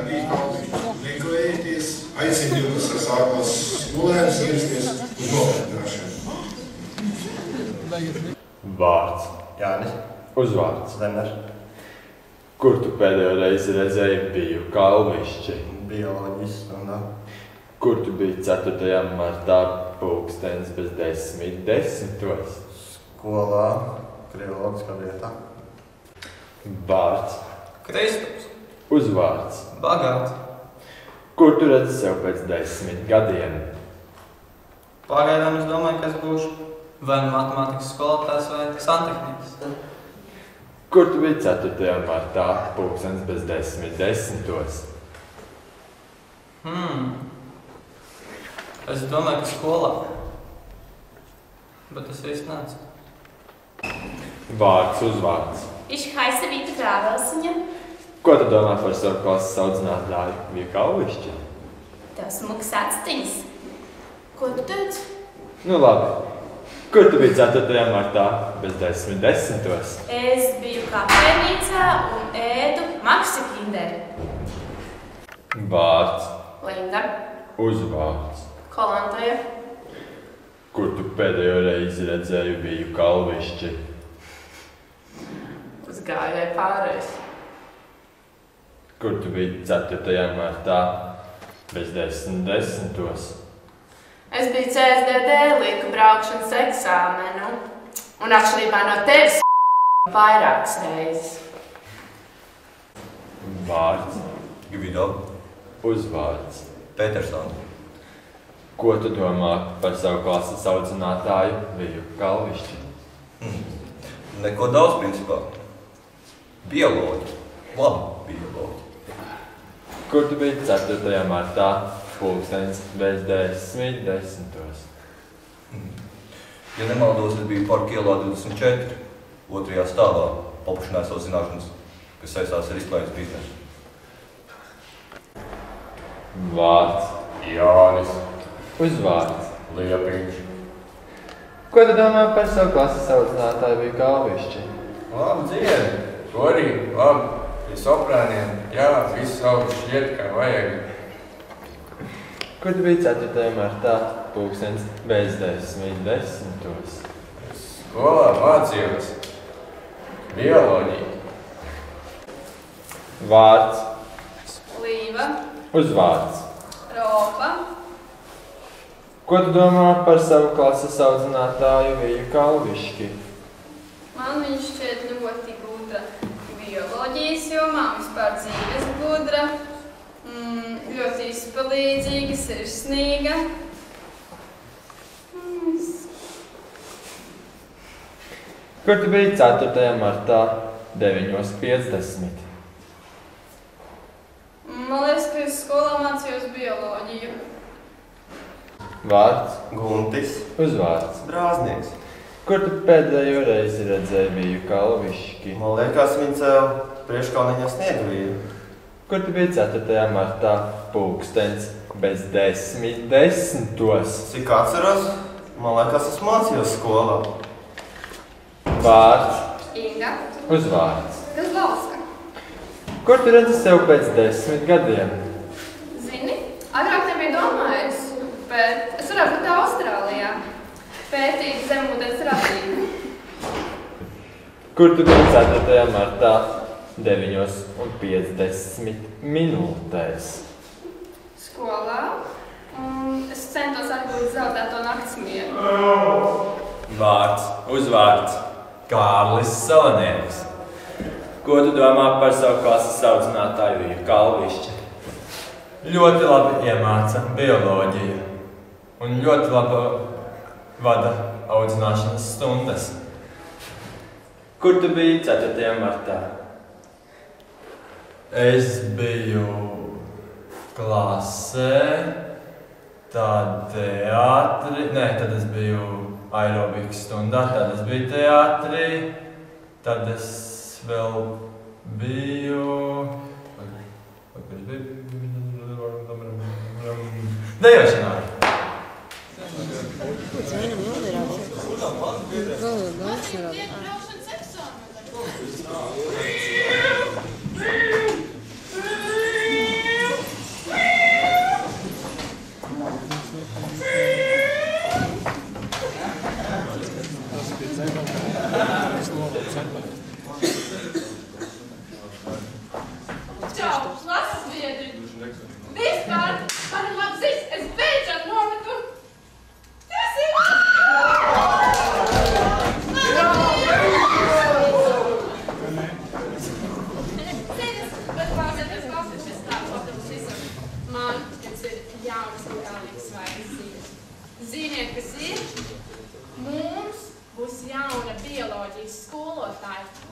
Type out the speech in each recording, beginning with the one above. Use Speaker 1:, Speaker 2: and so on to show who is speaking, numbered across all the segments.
Speaker 1: Meklējieties, aicinu jūs ar sākos skolēnus ierasties uz nopietināšanu.
Speaker 2: Vārds.
Speaker 3: Jānis.
Speaker 2: Uzvārds.
Speaker 3: Veners.
Speaker 2: Kur tu pēdējo reizi redzēji biju Kalvišķi?
Speaker 3: Bioloģijas stundā.
Speaker 2: Kur tu biji 4. martā pulkstenis bez 10:10?
Speaker 3: Skolā, krievoloģiskā vietā.
Speaker 2: Vārds.
Speaker 4: Kristaps.
Speaker 2: Uzvārds.
Speaker 4: Bagāts.
Speaker 2: Kur tu redzi sev pēc 10 gadiem?
Speaker 4: Pagaidām es domāju, ka es būšu vai matemātikas skolotājs vai santehnikas.
Speaker 2: Kur tu biji 4. martā pulkstenis bez 10:10?
Speaker 4: Es domāju, ka skolā. Bet es īsti neesmu.
Speaker 2: Vārds. Uzvārds.
Speaker 5: Ich heiße Vita Krāvelsiņa.
Speaker 2: Ko tu domā par savu klases audzinātāju biju Kalvišķi?
Speaker 5: Tev smuks actiņas. Ko tu teici?
Speaker 2: Nu labi. Kur tu biji 4. martā bez 10:10?
Speaker 5: Es biju kafejnīcā un ēdu Maxi Kinderi.
Speaker 2: Vārds.
Speaker 5: Linda.
Speaker 2: Uzvārds.
Speaker 5: Kolantaja.
Speaker 2: Kur tu pēdējo reizi redzēji biju Kalvišķi?
Speaker 5: Uz gājēju pārējais.
Speaker 2: Kur tu biji 4. martā bez 10:10?
Speaker 5: Es biju CSDD lieku braukšanas eksāmenu. Un atšķirībā no tevis vairākas reizes.
Speaker 2: Vārds.
Speaker 3: Gvido.
Speaker 2: Uzvārds.
Speaker 3: Petersons.
Speaker 2: Ko tu domā par savu klases audzinātāju biju Kalvišķi?
Speaker 3: Neko daudz, principā. Bioloģi. Labi, bioloģi.
Speaker 2: Kur tu biji 4. martā pulkstenis bez 10:10?
Speaker 3: Ja nemaldos, es biju Parka ielā 24, 2. stāvā, paplašināju savu zināšanas, kas saistās ar izklaides biznesu.
Speaker 2: Vārds.
Speaker 6: Jānis.
Speaker 2: Uzvārds.
Speaker 6: Liepiņš.
Speaker 2: Ko tu domā par savu klases audzinātāju biju Kalvišķi?
Speaker 6: Labi dziedi. Korī, labi. Pie soprāniem. Jā, viss augs šķiet, kā vajag.
Speaker 2: Kur tu biji 4. martā pulkstenis bez 10:10?
Speaker 6: Skolā mācījos. Bioloģiju.
Speaker 2: Vārds.
Speaker 5: Līva.
Speaker 2: Uzvārds.
Speaker 5: Ropa.
Speaker 2: Ko tu domā par savu klases audzinātāju biju Kalvišķi?
Speaker 5: Man viņš šķiet ļoti gudra bioloģijas jomā, vispār dzīves gudra. Ļoti izpalīdzīga, sirsnīga.
Speaker 2: Kur tu biji 4. martā 9:50?
Speaker 5: Man liekas, ka es skolā mācījos bioloģiju.
Speaker 2: Vārds.
Speaker 3: Guntis.
Speaker 2: Uzvārds.
Speaker 3: Brāznieks.
Speaker 2: Kur tu pēdējo reizi redzēji biju Kalvišķi?
Speaker 3: Man liekas, viņi cēl priekškalniņā Sniegavīru.
Speaker 2: Kur tu biji 4. martā pulkstenis bez 10:10?
Speaker 3: Cik atceros, man liekas, es mācījos skolā.
Speaker 2: Vārds.
Speaker 5: Inga.
Speaker 2: Uzvārds.
Speaker 5: Gazlauska.
Speaker 2: Kur tu redzi sev pēc 10 gadiem?
Speaker 5: Zini, agrāk nebija domājis, bet es varētu būt Austrālijā. Pētīt zemūdens radību.
Speaker 2: Kur tu biji 4. martā 9:50?
Speaker 5: Skolā. Es centos atgūt zaudēto naktsmieru.
Speaker 2: Vārds. Uzvārds. Kārlis Salanieks. Ko tu domā par savu klases audzinātāju biju Kalvišķi? Ļoti labi iemāca bioloģiju un ļoti labi vada audzināšanas stundas. Kur tu biji 4. martā? Es biju klasē, tad teātri, tad es biju aerobikas stundā, tad es biju teātrī, tad es vēl biju... Dejošanā.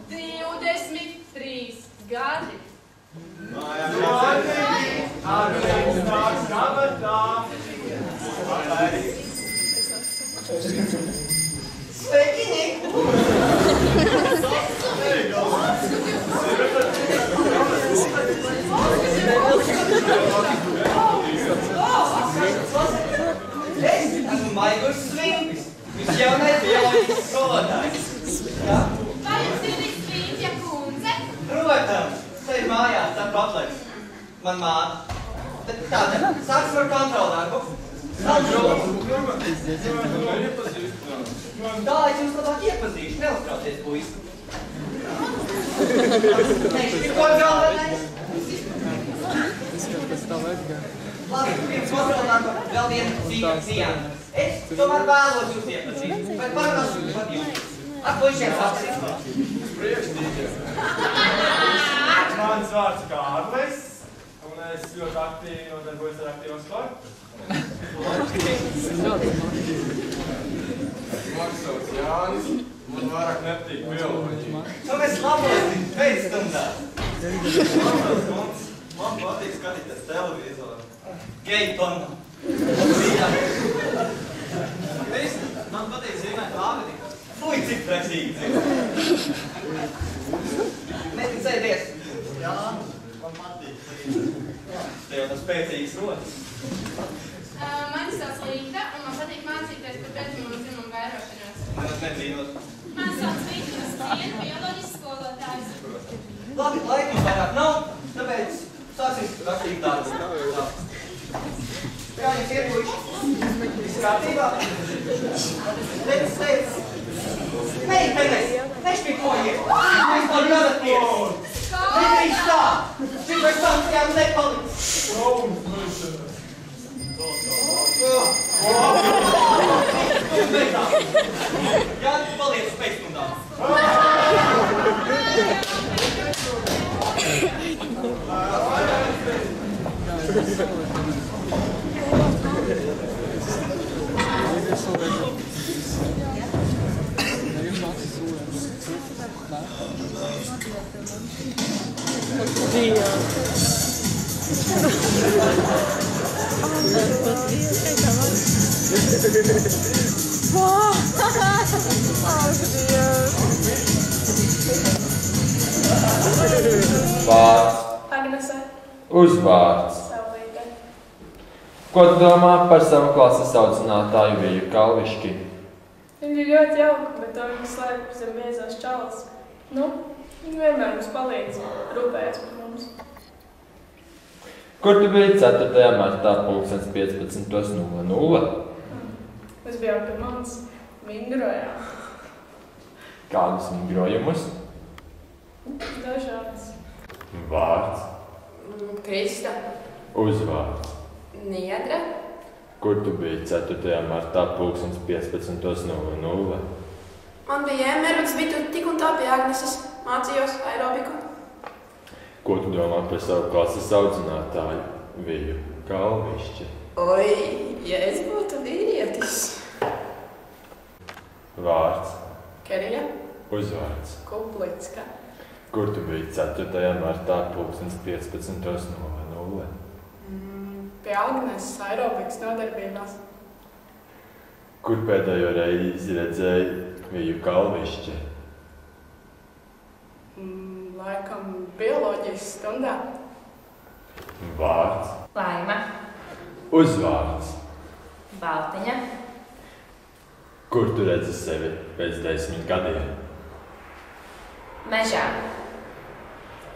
Speaker 5: 23 gadi.
Speaker 7: Sveiki! Es esmu Maigls Slimpis, viņš jaunais bioloģijas skolotājs.
Speaker 5: Vai jums ir Svīņķa kundze?
Speaker 7: Protams, te ir mājās, tā patlaiks. Man māte. Tātad, sāksim ar kontroldarbu. Tā, es jums labāk iepazīšu, neuztraucies, puisi. Nē, šis ir kontroldarbu. Labi, pirms kontroldarbu vēl viena nianse. Es tomēr vēlos jūs iepazīt, bet parunāšu par jums. Ar puišiem sāksim.
Speaker 2: Mans vārds Kārlis, un es ļoti aktīvi nodarbojos ar aktīvo sportu.
Speaker 6: Man sauc Jānis, man vairāk nepatīk bioloģija.
Speaker 7: Nu, mēs labosim pēc stundā.
Speaker 8: Man patīk skatīties televizoru.
Speaker 7: Geju tonna.
Speaker 8: Man patīk zīmēt āmeniku.
Speaker 7: Fui, cik prasīgi. Metin sēdies.
Speaker 8: Jā, man patīk.
Speaker 7: Te jau tas spēcīgs rodas.
Speaker 5: Mani sauc Līta, un man patīk mācīties par pētījumu un dzimumu vairošanos.
Speaker 7: Nemaz nedzīvot.
Speaker 5: Man sauc Līta, un es cienu bioloģijas skolotājs.
Speaker 7: Labi, laika mums vairāk nav, tāpēc sāksim rakstīt darbu. Kā jums iet, puiši? Viss kārtībā? Teic. Meitenes, nešpikojiet! Mēs to ļodaties! Nedrīkst tā! Šim vairs sankcijām nepaliks! Jā, paliec uz pēcstundām!
Speaker 2: Vārds.
Speaker 5: Agnese.
Speaker 2: Uzvārds.
Speaker 5: Saulīte.
Speaker 2: Ko tu domā par savu klases audzinātāju Viju Kalvišķi?
Speaker 9: Viņa ir ļoti jauka, bet to viņa slēp zem biezās čalas. Nu, viņa vienmēr mums palīdz, rūpējas par mums.
Speaker 2: Kur tu biji 4. martā 15:00?
Speaker 9: Mēs bijām pie manis, vingrojām.
Speaker 2: Kādus vingrojumus?
Speaker 9: Dažādas.
Speaker 2: Vārds.
Speaker 5: Krista.
Speaker 2: Uzvārds.
Speaker 5: Niedra.
Speaker 2: Kur tu biji 4. martā 15:00?
Speaker 5: Man bija ēmeri, un es biju tik un tā pie Agneses. Mācījos aerobiku.
Speaker 2: Ko tu domā par savu klases audzinātāju Viju Kalvišķi?
Speaker 5: Oi, ja es būtu vīrietis.
Speaker 2: Vārds.
Speaker 5: Kerija.
Speaker 2: Uzvārds.
Speaker 5: Kuplicka.
Speaker 2: Kur tu biji 4. martā 15:00?
Speaker 9: Pie Agneses aerobikas nodarbībās.
Speaker 2: Kur pēdējo reizi redzēji Viju Kalvišķi?
Speaker 9: Laikam bioloģijas stundā.
Speaker 2: Vārds.
Speaker 10: Laima.
Speaker 2: Uzvārds.
Speaker 10: Baltiņa.
Speaker 2: Kur tu redzi sevi pēc 10 gadiem?
Speaker 10: Mežā.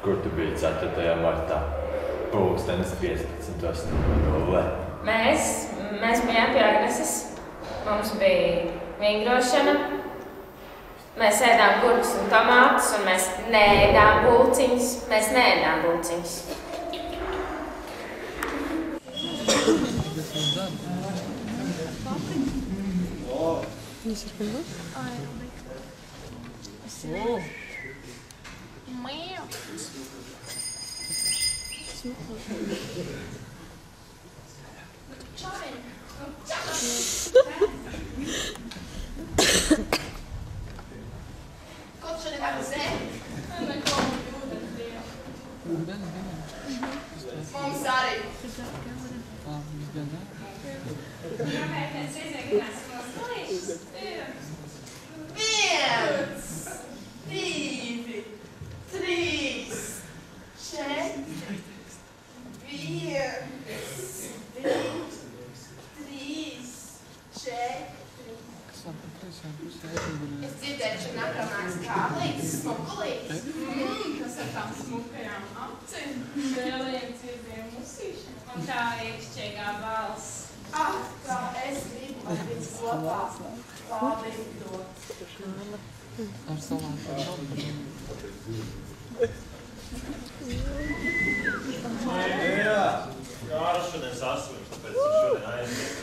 Speaker 2: Kur tu biji 4. martā 15:00?
Speaker 10: Mēs bijām pie Agneses. Mums bija vingrošana. Mēs ēdām gurkus un tomātus, un mēs neēdām bulciņus. Mēs neēdām bulciņus.
Speaker 5: Ko tu šodien tā kusē? Mums arī. Viens, divi, trīs, četri, viens, divi, trīs, četri. Es dzirdēju, ka nākamās kāblītes, smukulītes.
Speaker 9: Kas ar tām smukajām acīm? Vēlējiem dzirdēju musīšanu.
Speaker 10: Un tā iekšķīgā balss.
Speaker 5: Ah, kā es gribu, lai viņš kopā pārvīdot.
Speaker 2: Ar salātu.
Speaker 8: Jā, Kārs šodien saslims, tāpēc viņš šodien aiziet.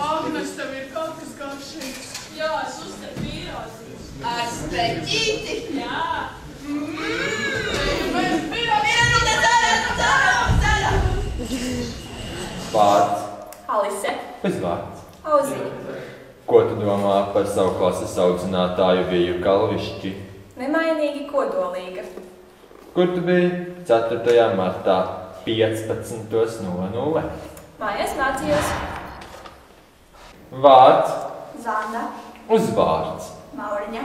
Speaker 9: Agnes, tev ir kaut kas garšīgs. Jā, es uztepu vīrāzīšu.
Speaker 5: Ar speķīti?
Speaker 9: Jā.
Speaker 2: Vārds.
Speaker 10: Alise.
Speaker 2: Uzvārds.
Speaker 10: Auziņa.
Speaker 2: Ko tu domā par savu klases audzinātāju Viju Kalvišķi?
Speaker 10: Nemainīgi kodolīga.
Speaker 2: Kur tu biji 4. martā 15:00?
Speaker 10: Mājās mācījos.
Speaker 2: Vārds.
Speaker 10: Zanda.
Speaker 2: Uzvārds.
Speaker 10: Mauriņa.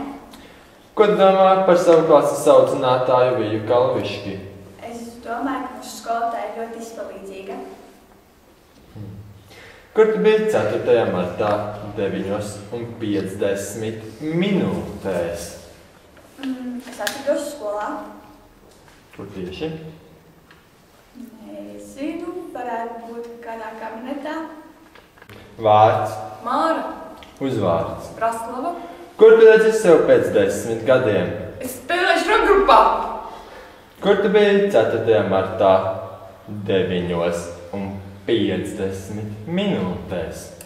Speaker 2: Ko tu domā par savu klases audzinātāju Viju Kalvišķi?
Speaker 10: Es domāju, ka mūsu skolotāja ir ļoti izpalīdzīga.
Speaker 2: Kur tu biji 4. martā 9:50?
Speaker 10: Es atrados skolā.
Speaker 2: Kur tieši?
Speaker 10: Nezinu, varētu būt kādā kabinetā.
Speaker 2: Vārds.
Speaker 10: Māra.
Speaker 2: Uzvārds.
Speaker 10: Praslava.
Speaker 2: Kur tu redzi sev pēc 10 gadiem?
Speaker 10: Es spēlēšu rokgrupā.
Speaker 2: Kur tu biji 4. martā 9:50?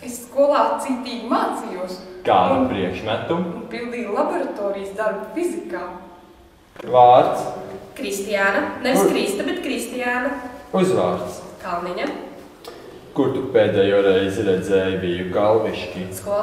Speaker 10: Es skolā citīgi mācījos.
Speaker 2: Kādu priekšmetu?
Speaker 10: Pildīju laboratorijas darbu fizikā.
Speaker 2: Vārds.
Speaker 10: Kristiāna. Nevis Krista, bet Kristiāna.
Speaker 2: Uzvārds.
Speaker 10: Kalniņa.
Speaker 2: Kur tu pēdējo reizi redzēji Viju Kalvišķi?
Speaker 10: Skolas